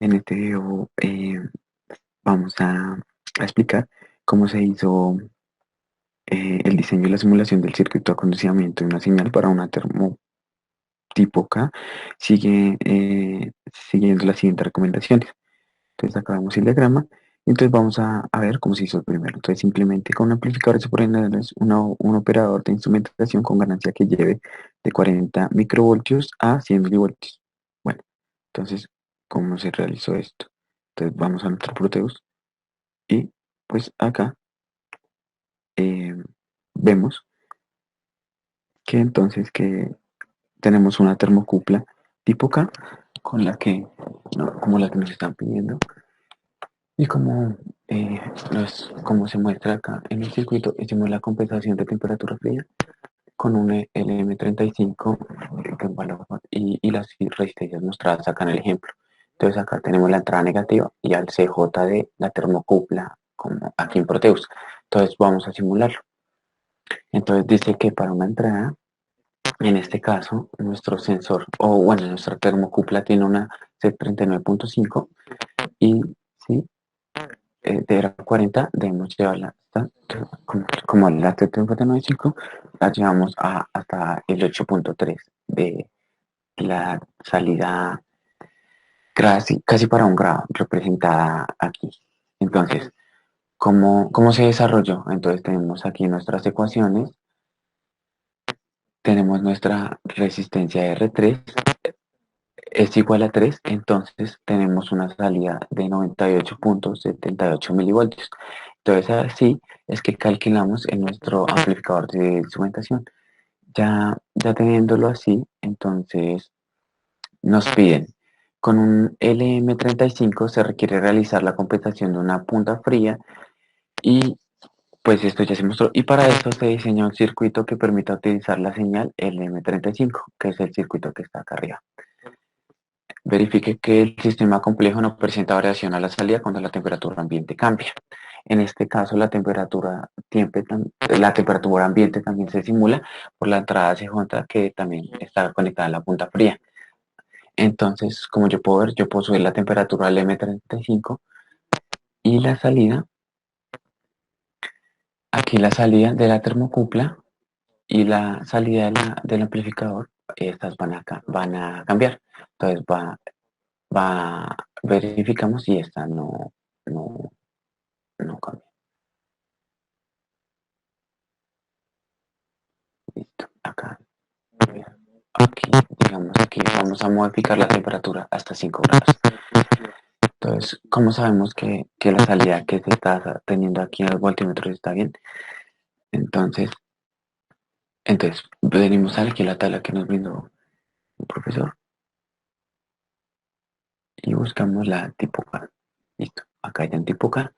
En este video vamos a explicar cómo se hizo el diseño y la simulación del circuito de acondicionamiento de una señal para una termo tipo K, siguiendo las siguientes recomendaciones. Entonces acá vemos el diagrama y entonces vamos a ver cómo se hizo el primero. Entonces simplemente con un amplificador se pone un operador de instrumentación con ganancia que lleve de 40 microvoltios a 100 milivoltios. Bueno, entonces, ¿cómo se realizó esto? Entonces vamos a nuestro Proteus y pues acá eh, vemos que entonces que tenemos una termocupla tipo K con la que, no, como la que nos están pidiendo y como se muestra acá en el circuito, hicimos la compensación de temperatura fría con un LM35 que es valor, y las resistencias mostradas acá en el ejemplo. Entonces acá tenemos la entrada negativa y al CJ de la termocupla como aquí en Proteus. Entonces vamos a simularlo. Entonces dice que para una entrada, en este caso, nuestro sensor, o bueno, nuestra termocupla tiene una C39.5 y sí, de era 40, debemos llevarla hasta, como la C39.5, la llevamos hasta el 8.3 de la salida casi para un grado representada aquí. Entonces, ¿cómo se desarrolló? Entonces tenemos aquí nuestras ecuaciones, tenemos nuestra resistencia R3 es igual a 3, entonces tenemos una salida de 98.78 milivoltios. Entonces así es que calculamos en nuestro amplificador de instrumentación. Ya teniéndolo así, entonces nos piden, con un LM35 se requiere realizar la compensación de una punta fría y pues esto ya se mostró. Y para eso se diseñó un circuito que permita utilizar la señal LM35, que es el circuito que está acá arriba. Verifique que el sistema complejo no presenta variación a la salida cuando la temperatura ambiente cambia. En este caso, la temperatura ambiente también se simula por la entrada CJ que también está conectada a la punta fría. Entonces, como yo puedo ver, yo puedo subir la temperatura al M35 y la salida, aquí la salida de la termocupla y la salida del amplificador, estas van a cambiar. Entonces verificamos y esta no, no cambia. Listo, acá. Aquí, digamos, aquí vamos a modificar la temperatura hasta 5 grados. Entonces, ¿cómo sabemos que la salida que se está teniendo aquí en los voltímetros está bien? Entonces, venimos aquí a la tabla que nos brindó el profesor y buscamos la tipo K. Listo, acá ya en tipo K.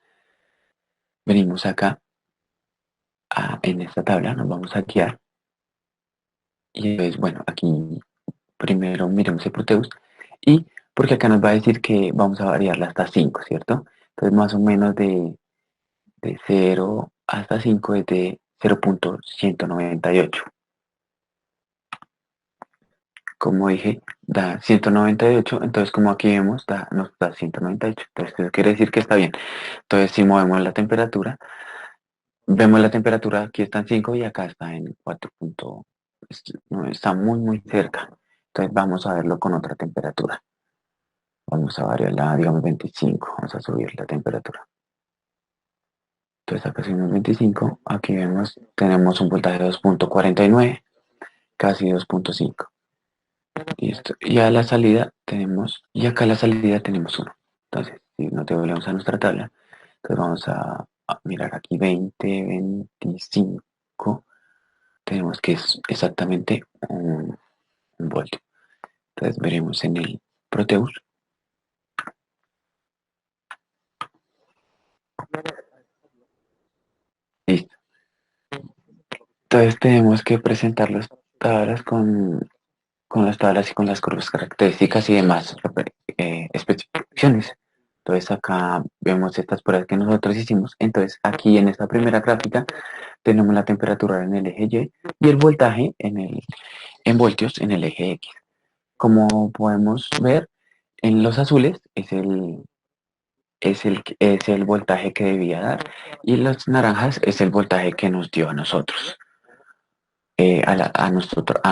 Venimos acá en esta tabla, nos vamos a guiar. Y entonces, bueno, aquí primero miremos el Proteus y porque acá nos va a decir que vamos a variarla hasta 5, ¿cierto? Entonces más o menos de 0 hasta 5 es de 0.198. Como dije, da 198, entonces como aquí vemos, nos da 198. Entonces eso quiere decir que está bien. Entonces si movemos la temperatura, vemos la temperatura, aquí está en 5 y acá está en 4. No, está muy cerca. Entonces vamos a verlo con otra temperatura. Vamos a variarla, digamos 25. Vamos a subir la temperatura. Entonces acá subimos 25. Aquí vemos, tenemos un voltaje de 2.49, casi 2.5. Listo. Y a la salida tenemos, y acá a la salida tenemos 1. Entonces, si no te volvemos a nuestra tabla, entonces vamos a mirar aquí 20, 25. Tenemos que es exactamente un voltio. Entonces veremos en el Proteus. Listo. Entonces tenemos que presentar las tablas con las tablas y con las curvas características y demás especificaciones. Entonces acá vemos estas pruebas que nosotros hicimos. Entonces aquí en esta primera gráfica tenemos la temperatura en el eje Y el voltaje en voltios en el eje X. Como podemos ver, En los azules es el voltaje que debía dar y los naranjas es el voltaje que nos dio a nosotros, a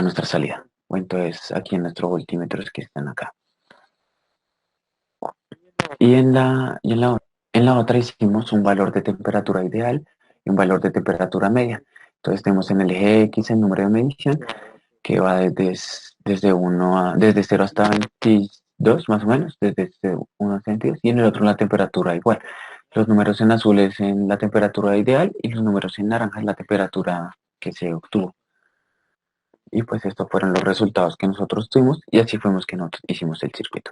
nuestra salida. O entonces aquí en nuestros voltímetros que están acá. Y en la otra hicimos un valor de temperatura ideal y un valor de temperatura media. Entonces tenemos en el eje X el número de medición que va desde 0 hasta 22 más o menos, desde 1 hasta 22, y en el otro la temperatura igual. Los números en azul es en la temperatura ideal y los números en naranja es la temperatura que se obtuvo. Y pues estos fueron los resultados que nosotros tuvimos y así fuimos que nosotros hicimos el circuito.